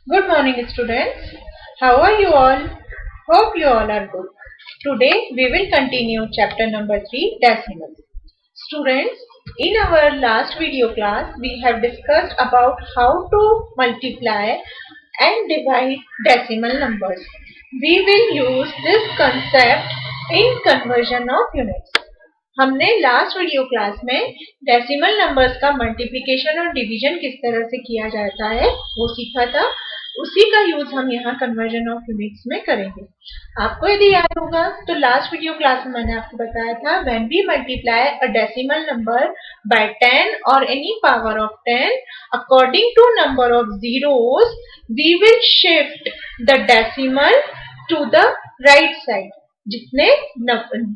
Good morning, students. How are you all? Hope you all are good. Today we will continue chapter number 3, decimals. Students, in our last video class, we have discussed about how to multiply and divide decimal numbers. We will use this concept in conversion of units. हमने last video class में decimal numbers का multiplication और division किस तरह से किया जाता है वो सीखा था। उसी का यूज हम यहाँ कन्वर्जन ऑफ यूनिट्स में करेंगे। आपको यदि याद होगा तो लास्ट वीडियो क्लास में मैंने आपको बताया था when we multiply a decimal number by 10 और any power of 10 according to number of zeros we will shift the decimal to the right side. जितने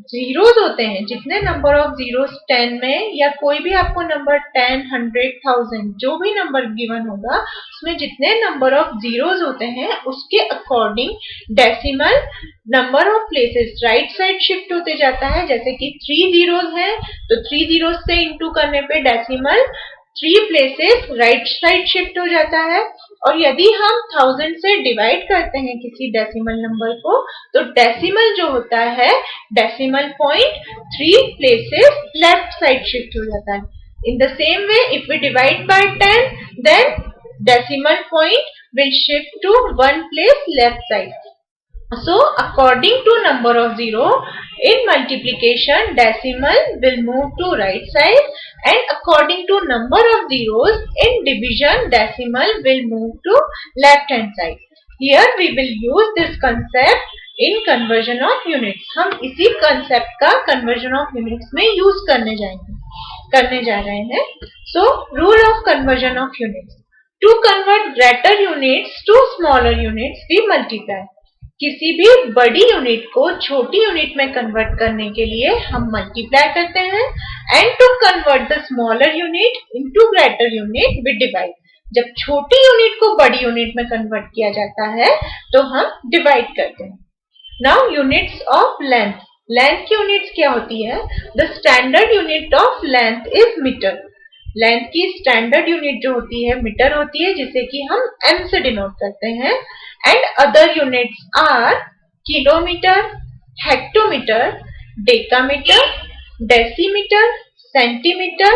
जीरोस होते हैं, जितने नंबर ऑफ जीरोस 10 में या कोई भी आपको नंबर 10, 100, 1000 जो भी नंबर गिवन होगा उसमें जितने नंबर ऑफ जीरोस होते हैं उसके according decimal number of places right side shift होते जाता है। जैसे कि 3 जीरोस है तो 3 जीरोस से इंटू करने पे decimal 3 places right side shift हो जाता है। और यदि हम 1000 से डिवाइड करते हैं किसी डेसिमल नंबर को तो डेसिमल जो होता है decimal point 3 places left side shift हो जाता है। In the same way if we divide by 10 then decimal point will shift to 1 place left side. So according to number of zero in multiplication decimal will move to right side and according to number of zeros in division decimal will move to left hand side. Here we will use this concept in conversion of units. हम इसी concept का conversion of units में use करने जा रहे हैं। So rule of conversion of units. To convert greater units to smaller units we multiply. किसी भी बड़ी यूनिट को छोटी यूनिट में कन्वर्ट करने के लिए हम मल्टीप्लाई करते हैं। And to convert the smaller unit into greater unit we divide. जब छोटी यूनिट को बड़ी यूनिट में कन्वर्ट किया जाता है तो हम डिवाइड करते हैं। Now units of length. Length की यूनिट्स क्या होती है? The standard unit of length is metre. Length की स्टैंडर्ड यूनिट जो होती है मीटर होती है, जिसे कि हम m से डिनोट करते हैं। And other units are kilometre, hectometre, decametre, decimetre, centimetre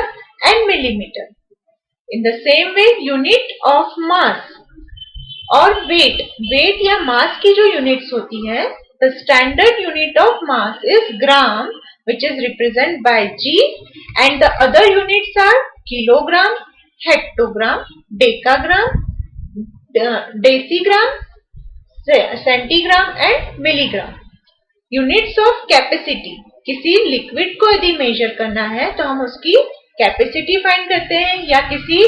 and millimetre. In the same way unit of mass और वेट। वेट या मास की जो यूनिट्स होती है the standard unit of mass is gram which is represented by G and the other units are kilogram, hectogram, decagram, decigram, centigram and milligram. Units of capacity. किसी liquid को यदि major करना है तो हम उसकी कैपेसिटी फाइंड करते हैं, या किसी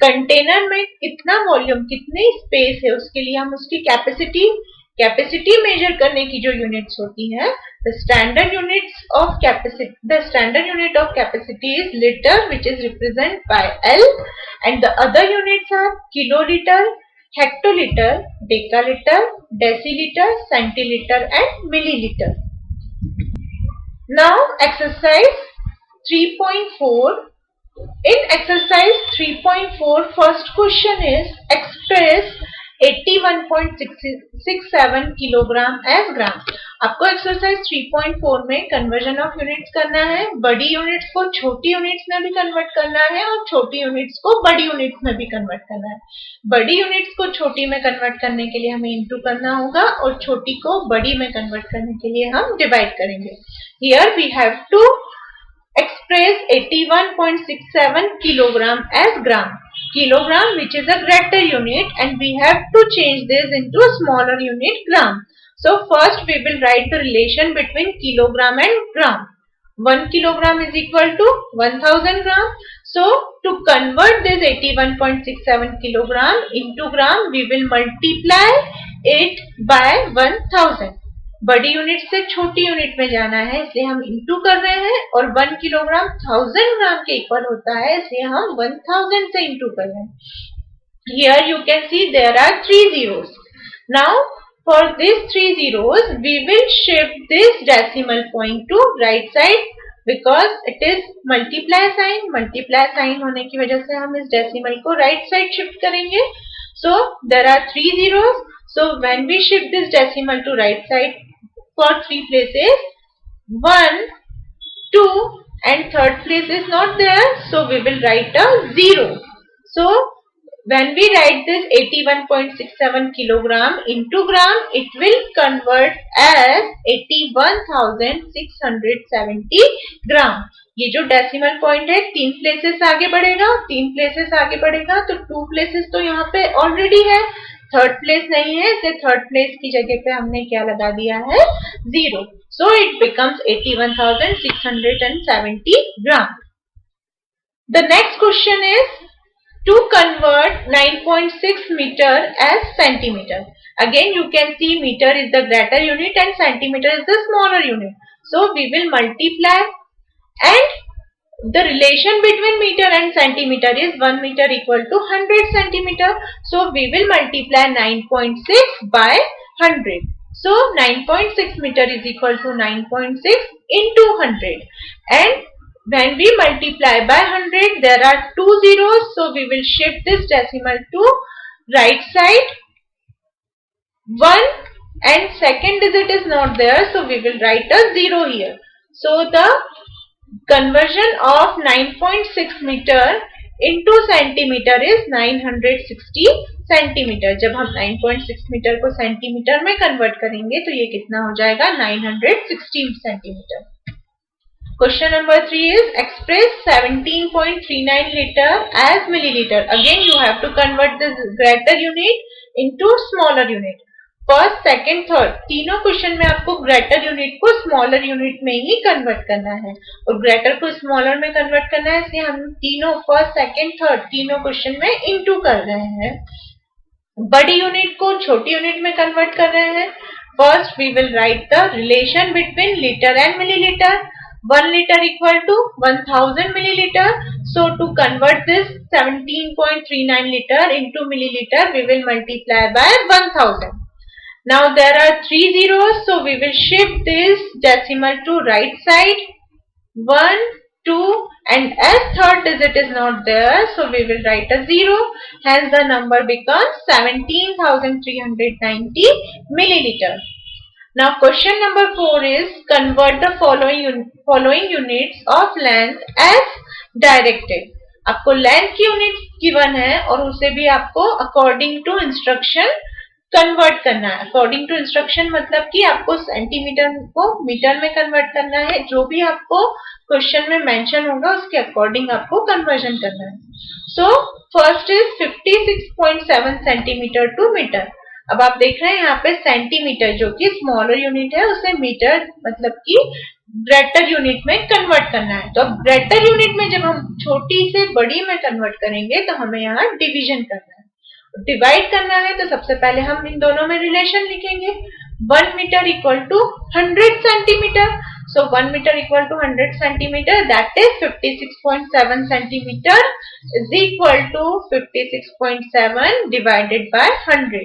कंटेनर में कितना वॉल्यूम, कितनी स्पेस है उसके लिए हम उसकी कैपेसिटी मेजर करने की जो यूनिट्स होती है the standard unit of capacity is liter which is represented by L and the other units are kiloliter, hectoliter, decaliter, deciliter, centiliter and milliliter. Now exercise 3.4. In exercise 3.4 first question is express 81.67 kilogram as gram. आपको exercise 3.4 में conversion of units करना है। बड़ी units को छोटी units में भी convert करना है और छोटी यूनिट्स को बड़ी यूनिट्स में भी कन्वर्ट करना है। बड़ी यूनिट्स को छोटी में कन्वर्ट करने के लिए हमें इंटू करना होगा और छोटी को बड़ी में कन्वर्ट करने के लिए हम डिवाइड करेंगे। Here we have to express 81.67 kilogram as gram. Kilogram which is a greater unit and we have to change this into a smaller unit gram. So first we will write the relation between kilogram and gram. 1 kilogram is equal to 1000 gram. So to convert this 81.67 kilogram into gram we will multiply it by 1000. बड़ी unit से छोटी unit में जाना है इसलिए हम into कर रहे हैं और 1 किलोग्राम 1000 ग्राम के इक्वल होता है इसलिए हम 1000 से इंटू कर रहे हैं। Here you can see there are 3 zeros. Now for these 3 zeros we will shift this decimal point to right side because it is multiply sign। multiply sign होने की वजह से हम इस डेसिमल को राइट साइड शिफ्ट करेंगे। So there are 3 zeros. So when we shift this decimal to right side for 3 places, 1, 2 and third place is not there, so we will write a 0. So when we write this 81.67 kilogram into gram, it will convert as 81,670 ग्राम. ये जो decimal point है 3 places आगे बढ़ेगा, 3 places आगे बढ़ेगा तो 2 places तो यहाँ पे ऑलरेडी है, थर्ड प्लेस नहीं है, इसे थर्ड प्लेस की जगह पे हमने क्या लगा दिया है 0. So it becomes 81,670 gram. The next question is to convert 9.6 meter as centimeter. Again you can see meter is the greater unit and centimeter is the smaller unit. So we will multiply, and the relation between meter and centimeter is 1 meter equal to 100 centimeter. So we will multiply 9.6 by 100. So 9.6 meter is equal to 9.6 into 100, and when we multiply by 100 there are 2 zeros, so we will shift this decimal to right side. 1 and second digit is not there, so we will write a 0 here. So the conversion of 9.6 meter into centimeter is 960 centimetre. जब हम 9.6 metre को centimetre में convert करेंगे तो ये कितना हो जाएगा 960 centimetre. Question number 3 is express 17.39 liter as milliliter. Again you have to convert this greater unit into smaller unit. First, second, third तीनों क्वेश्चन में आपको ग्रेटर यूनिट को स्मॉलर यूनिट में ही कन्वर्ट करना है और ग्रेटर को स्मॉलर में कन्वर्ट करना है, इसलिए हम तीनों फर्स्ट, सेकंड, थर्ड तीनों क्वेश्चन में इनटू कर रहे हैं. बड़ी यूनिट को छोटी यूनिट में कन्वर्ट कर रहे हैं. First we will write the relation between litre and millilitre. 1 liter equal to 1000 milliliter. So to convert this 17.39 liter into milliliter, we will multiply by 1000. Now there are 3 zeros, so we will shift this decimal to right side. 1, 2 and as third digit is not there, so we will write a 0. Hence the number becomes 17,390 milliliter. Now question number 4 is convert the following units of length as directed. आपको length की unit given है और उसे भी आपको according to instruction convert करना है. According to instruction मतलब कि आपको सेंटीमीटर को मीटर में कन्वर्ट करना है. जो भी आपको क्वेश्चन में मेंशन होगा उसके अकॉर्डिंग आपको कन्वर्जन करना है. So first is 56.7 centimetre to metre. अब आप देख रहे हैं यहाँ पे सेंटीमीटर जो कि स्मॉलर यूनिट है उसे मीटर मतलब कि ग्रेटर यूनिट में कन्वर्ट करना है. तो अब ग्रेटर यूनिट में जब हम छोटी से बड़ी में कन्वर्ट करेंगे तो हमें यहाँ डिवीजन करना है, डिवाइड करना है. तो सबसे पहले हम इन दोनों में रिलेशन लिखेंगे. 1 metre equal to 100 centimetre. So 1 meter equal to 100 centimeter, that is 56.7 centimeter is equal to 56.7 divided by 100.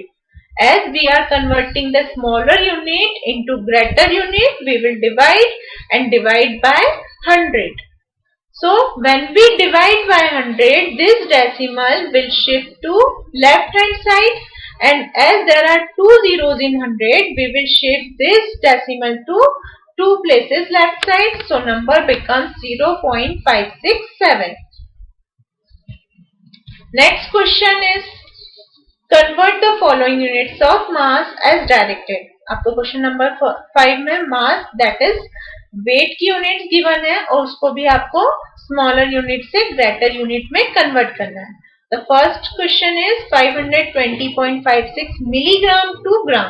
As we are converting the smaller unit into greater unit, we will divide and divide by 100. So when we divide by 100, this decimal will shift to left hand side, and as there are 2 zeros in 100, we will shift this decimal to 2 places left side, so number becomes 0.567. Next question is convert the following units of mass as directed. आपको question number 5 में mass that is wait की unit given है और उसको भी आपको smaller unit से greater unit में कन्वर्ट करना है. The first question is 520.56 milligram to gram.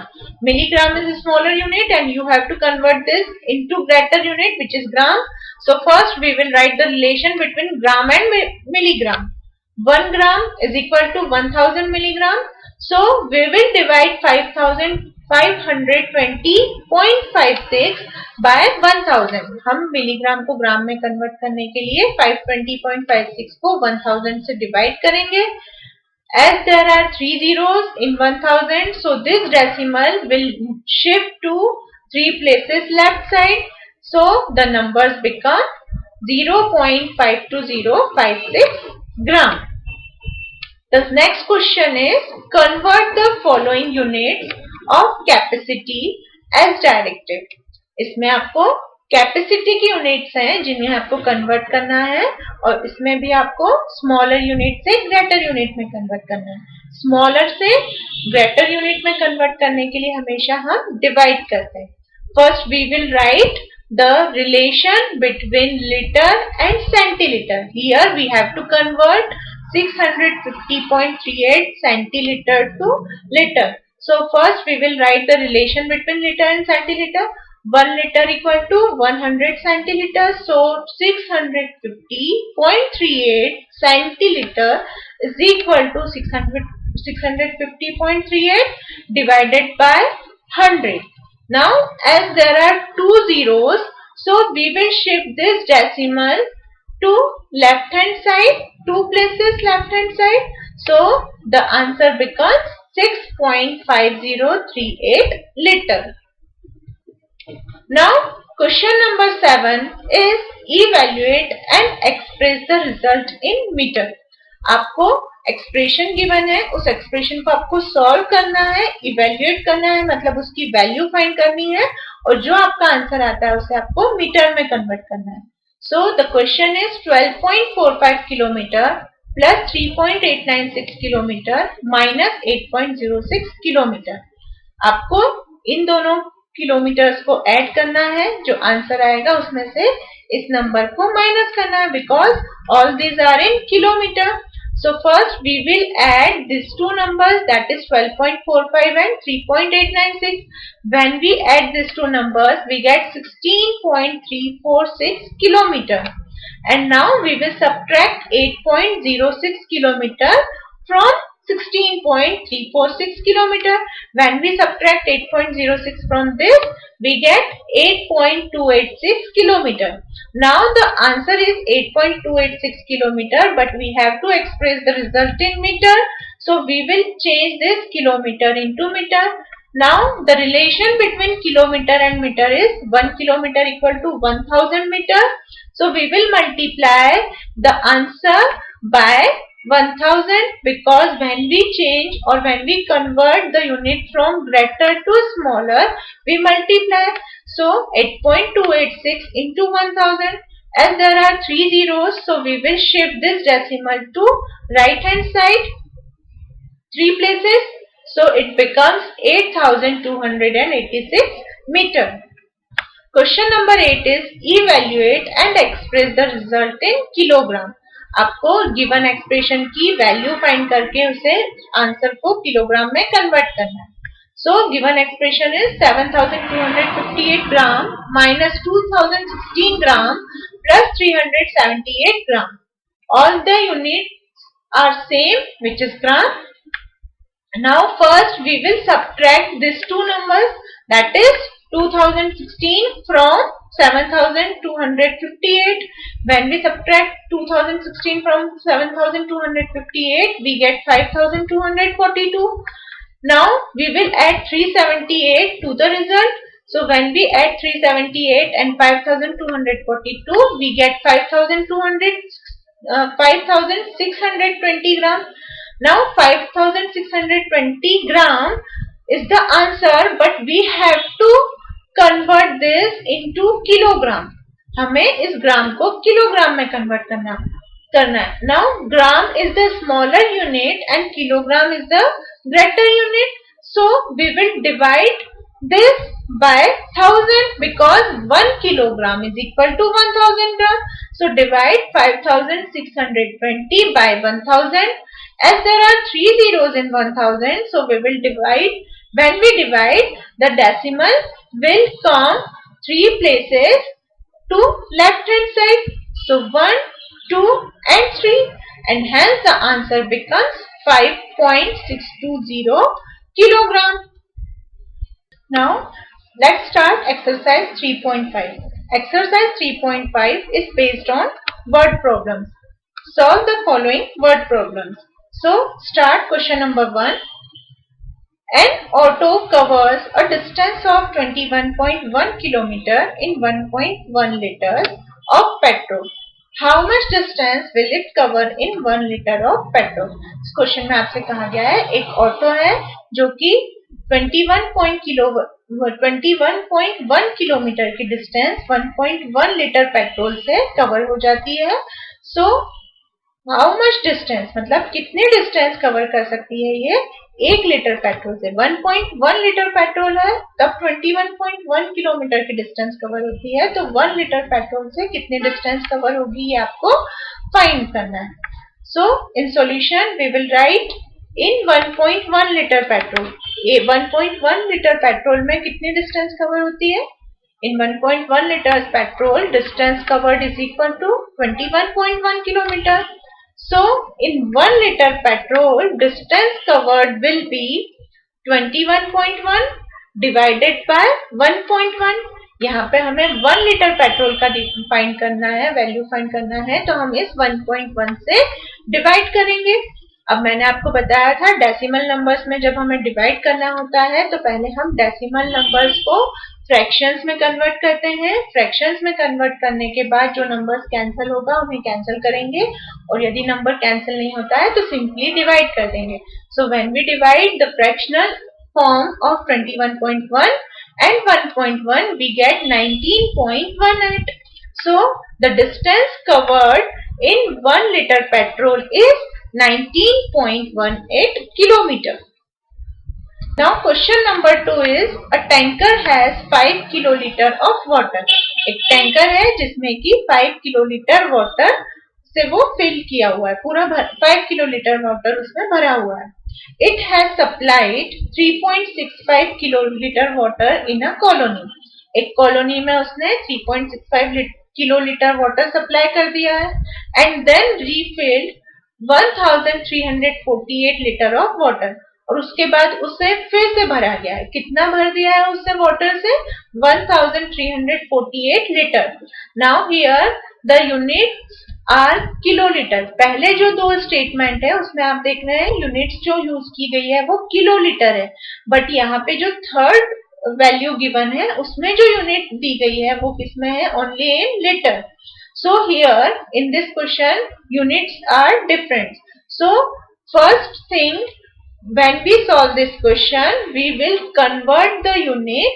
Milligram is a smaller unit and you have to convert this into greater unit which is gram. So first we will write the relation between gram and milligram. 1 gram is equal to 1000 milligram. So we will divide 520.56 by 1000. हम milligram को ग्राम में convert करने के लिए 520.56 को 1000 से divide करेंगे. As there are 3 zeros in 1000, so this decimal will shift to 3 places left side. So the numbers become 0.52056 gram. The next question is convert the following units of capacity as directed. इसमें आपको capacity की units हैं जिन्हें आपको convert करना है और इसमें भी आपको स्मॉलर यूनिट से ग्रेटर यूनिट में कन्वर्ट करना है. स्मॉलर से ग्रेटर यूनिट में कन्वर्ट करने के लिए हमेशा हम डिवाइड करते हैं. First we will write the relation between liter and centiliter. Here we have to convert 650.38 centiliter to liter. So first we will write the relation between liter and centiliter. 1 liter equal to 100 centiliter. So 650.38 centiliter is equal to 650.38 divided by 100. Now, as there are two zeros, so we will shift this decimal to left hand side, two places left hand side. So, the answer becomes 6.5038 liter. Now, question number 7 is evaluate and express the result in meter. आपको expression given है, उस expression को आपको solve करना है, evaluate करना है, मतलब उसकी वैल्यू फाइंड करनी है और जो आपका आंसर आता है उसे आपको मीटर में कन्वर्ट करना है. So the question is 12.45 kilometre plus 3.896 kilometre minus 8.06 kilometre. आपको इन दोनों किलोमीटर्स को ऐड करना है, जो आंसर आएगा उसमें से इस नंबर को माइनस करना है because all these are in kilometre. So first we will add these two numbers, that is 12.45 and 3.896. When we add these two numbers, we get 16.346 kilometer. And now we will subtract 8.06 kilometer from 16.346 kilometer. When we subtract 8.06 from this, we get 8.286 kilometer. Now the answer is 8.286 kilometer, but we have to express the result in meter. So we will change this kilometer into meter. Now the relation between kilometer and meter is 1 kilometer equal to 1000 meter. So we will multiply the answer by 1000 because when we change or when we convert the unit from greater to smaller, we multiply. So 8.286 into 1000. As there are three zeros, so we will shift this decimal to right hand side, three places. So it becomes 8286 meter. Question number 8 is evaluate and express the result in kilogram. आपको given expression की value find करके उसे answer को kilogram में convert करना है. So given expression is 7258 gram minus 2016 gram plus 378 gram. All the units are same which is gram. Now first we will subtract these two numbers, that is 2016 from 7258. When we subtract 2016 from 7258, we get 5242. Now we will add 378 to the result. So when we add 378 and 5242, we get 5620 gram. Now 5620 gram is the answer, but we have to convert this into kilogram. हमें इस ग्राम को kilogram में convert करना है. Now gram is the smaller unit and kilogram is the greater unit. So we will divide this by 1000 because 1 kilogram is equal to 1000 gram. So divide 5620 by 1000. As there are three zeros in 1000, so we will divide. When we divide, the decimal will come three places to left hand side. So 1, 2 and 3, and hence the answer becomes 5.620 kilogram. Now let's start exercise 3.5. Exercise 3.5 is based on word problems. Solve the following word problems. So start question number 1. An auto covers a distance of 21.1 km in 1.1 liters of petrol. How much distance will it cover in 1 litre of petrol. इस question में आपसे कहा गया है एक auto है जो कि 21.1 किलोमीटर की डिस्टेंस 1.1 लीटर पेट्रोल से कवर हो जाती है। सो हाउ मच डिस्टेंस मतलब कितने डिस्टेंस कवर कर सकती है ये 1 लीटर पेट्रोल से। 1.1 लीटर पेट्रोल है तब 21.1 किलोमीटर की डिस्टेंस कवर होती है, तो 1 लीटर पेट्रोल से कितने डिस्टेंस कवर होगी ये आपको फाइंड करना है। So in solution we will write in 1.1 litre petrol, ये 1.1 लीटर पेट्रोल में कितनी डिस्टेंस कवर होती है। In 1.1 liters petrol, distance covered is equal to 21.1 kilometer. So, in 1 liter petrol, distance covered will be 21.1 divided by 1.1. यहाँ पे हमें 1 litre petrol का find करना है, वैल्यू फाइंड करना है, तो हम इस 1.1 से डिवाइड करेंगे। अब मैंने आपको बताया था डेसिमल नंबर्स में जब हमें डिवाइड करना होता है तो पहले हम डेसिमल नंबर्स को फ्रैक्शंस में कन्वर्ट करते हैं। फ्रैक्शंस में कन्वर्ट करने के बाद जो नंबर्स कैंसिल होगा उन्हें कैंसिल करेंगे, और यदि नंबर कैंसिल नहीं होता है तो सिंपली डिवाइड कर देंगे। So when we divide the fractional form of 21.1 and 1.1 we get 19.18. So the distance covered in 1 liter petrol is 19.18 kilometer. Now question number 2 is a tanker has 5 kiloliter of water. एक tanker है जिसमें कि 5 kilolitre water से वो fill किया हुआ है, पूरा 5 किलोलीटर वाटर उसमें भरा हुआ है। It has supplied 3.65 kiloliter water in a colony. एक कॉलोनी में उसने 3.65 किलोलीटर वाटर सप्लाई कर दिया है, and then refilled 1348 litre of water, और उसके बाद उसे फिर से भरा गया है। कितना भर दिया है उससे वाटर से 1348 litre. Now here the units are kilolitre. पहले जो दो स्टेटमेंट है उसमें आप देख रहे हैं यूनिट्स जो यूज की गई है वो किलोलीटर है, बट यहाँ पे जो थर्ड वैल्यू गिवन है उसमें जो यूनिट दी गई है वो किसमें है, only in litre. So here in this question units are different. So first thing when we solve this question we will convert the unit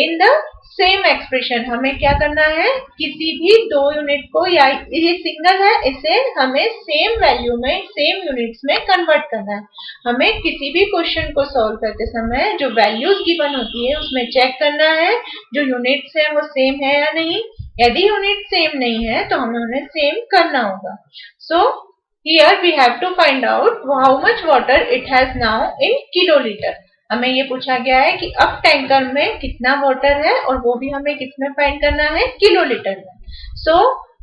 in the same expression. हमें क्या करना है, किसी भी दो यूनिट को, या ये सिंगल है इसे हमें सेम वैल्यू में सेम यूनिट्स में कन्वर्ट करना है। हमें किसी भी क्वेश्चन को सॉल्व करते समय जो वैल्यूज गिवन होती है उसमें चेक करना है जो यूनिट्स है वो सेम है या नहीं। यदि यूनिट सेम नहीं है तो हमें उन्हें सेम करना होगा। So here we have to find out how much water it has now in kilolitre. हमें ये पूछा गया है कि अब टैंकर में कितना वाटर है, और वो भी हमें किसमें फाइंड करना है, किलोलीटर में। So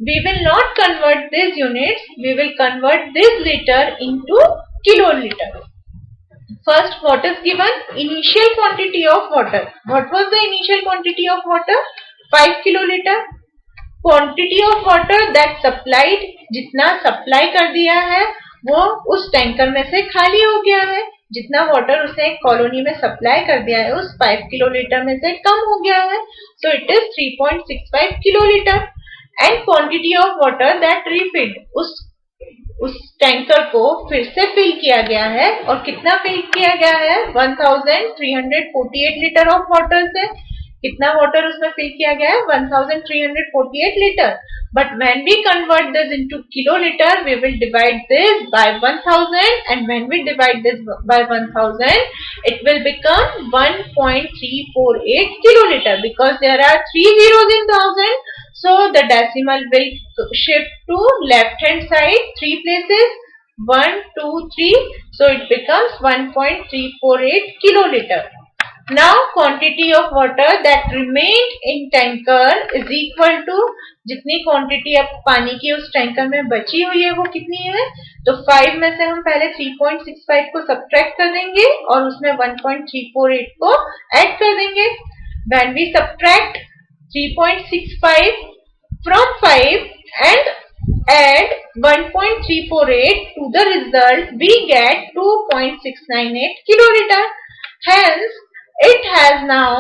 we will not convert this units, we will convert this litre into kilolitre. First, what is given? Initial quantity of water. What was the initial quantity of water? 5 kiloliter. Quantity of water that supplied, जितना supply कर दिया है वो उस tanker में से खाली हो गया है। जितना वाटर उसने एक कॉलोनी में सप्लाई कर दिया है उस 5 किलोलीटर में से कम हो गया है। So it is 3.65 kilolitre. And quantity of water that रिफिल्ड, उस टैंकर को फिर से फिल किया गया है, और कितना फिल किया गया है, 1348 लीटर ऑफ वाटर से। कितना वाटर उसमें फिल किया गया है, 1348 litre. But when we convert this into kilolitre we will divide this by 1000, and when we divide this by 1000 it will become 1.348 kiloliter, because there are 3 zeros in 1000. So the decimal will shift to left hand side 3 places, 1, 2, 3. So it becomes 1.348 kiloliter. Now quantity of water that remained in tanker is equal to, जितनी quantity अब पानी की उस tanker में बची हुई है वो कितनी है, तो 5 में से हम पहले 3.65 को सब्ट्रैक्ट कर देंगे और उसमें 1.348 को ऐड कर देंगे। When we subtract 3.65 from 5 and add 1.348 to the result, we get 2.698 kiloliter. Hence it has now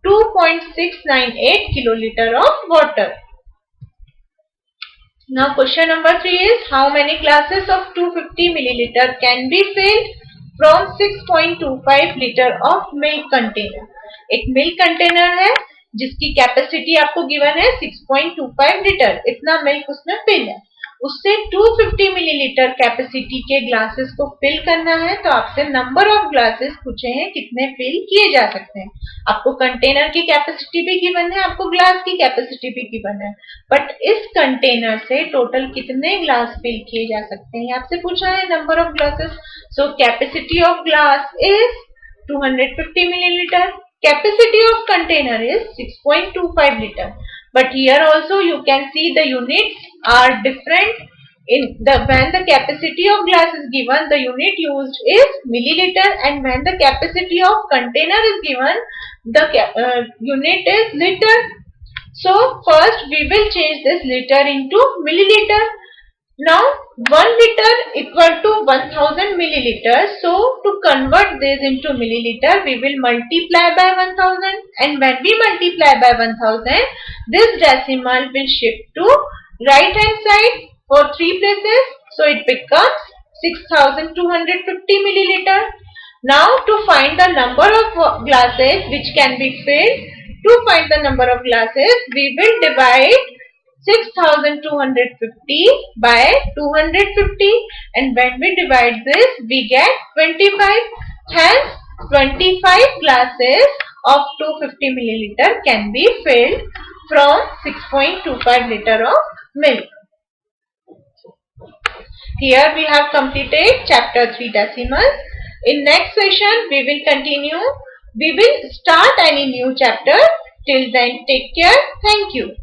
2.698 kiloliter of water. Now question number 3 is how many glasses of 250 milliliter can be filled from 6.25 liter of milk container. एक milk container है जिसकी capacity आपको given है 6.25 litre, इतना milk उसमें fill है, उससे 250 millilitre capacity के ग्लासेस को फिल करना है। तो आपसे नंबर ऑफ ग्लासेस पूछे हैं कितने फिल किए जा सकते हैं। आपको कंटेनर की कैपेसिटी भी गिवन है, आपको ग्लास की कैपेसिटी भी गिवन है, बट इस कंटेनर से टोटल कितने ग्लास फिल किए जा सकते हैं आपसे पूछा है number of glasses. So capacity of glass is 250 milliliter. Capacity of container is 6.25 liter. But here also you can see the units are different. When the capacity of glass is given, the unit used is milliliter, and when the capacity of container is given, the unit is liter. So first we will change this liter into milliliter. Now 1 liter equal to 1000 milliliters. So to convert this into milliliter, we will multiply by 1000, and when we multiply by 1000, this decimal will shift to right hand side for 3 places. So it becomes 6250 milliliter. Now to find the number of glasses which can be filled, to find the number of glasses, we will divide 6250 by 250, and when we divide this we get 25. Hence 25 glasses of 250 milliliter can be filled from 6.25 liter of milk. Here we have completed chapter 3 decimals. In next session we will continue. We will start any new chapter. Till then, take care. Thank you.